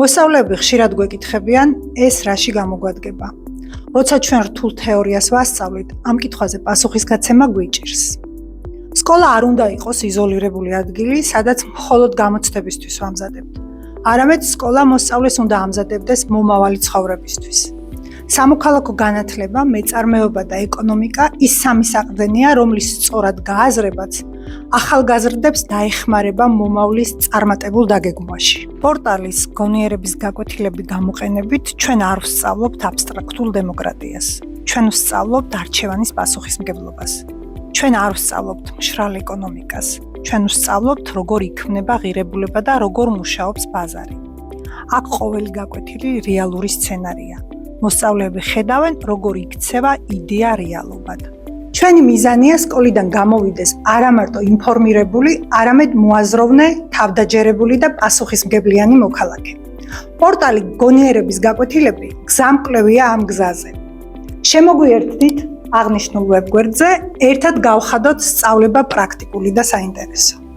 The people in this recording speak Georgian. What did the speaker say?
მოსწავლეები ხშირად გვეკითხებიან, ეს რაში გამოგვადგება. როცა ჩვენ რთულ თეორიას ვასწავლით, ამ კითხვაზე პასუხისგაცემა გვიჭირს. სკოლა არ უნდა იყოს იზოლირებული ადგილი, სადაც მხოლოდ გამოცდებისთვის ვამზადებთ. არამედ სკოლა მოსწავლეს უნდა ამზადებდეს მომავალი ცხოვრებისთვის. სამოქალაქო განათლება, მეწარმეობა და ეკონომიკა ის სამი საყრდენია, რომლის სწორად გააზრებაც ახალგაზრდებს დაეხმარება მომავლის წარმატებულ დაგეგმვაში. პორტალის გონიერების გაკვეთილების გამოყენებით ჩვენ არ ვსწავლობთ აბსტრაქტულ დემოკრატიას. ჩვენ ვსწავლობთ არჩევანის პასუხისმგებლობას. ჩვენ არ ვსწავლობთ მშრალ ეკონომიკას. ჩვენ ვსწავლობთ როგორ იქმნება ღირებულება და როგორ მუშაობს ბაზარი. აქ ყოველი გაკვეთილი რეალური სცენარია. მოსწავლეები ხედავენ, როგორ იქცევა იდეა რეალობად. ჩვენი მიზანია სკოლიდან გამოვიდეს არა მარტო ინფორმირებული, არამედ მოაზროვნე, თავდაჯერებული და პასუხისმგებლიანი მოქალაქე. პორტალი გონიერების გაკვეთილები გზამკვლევია ამ გზაზე. შემოგვიერთდით აღნიშნულ ვებგვერდზე, ერთად გავხადოთ სწავლება პრაქტიკული და საინტერესო.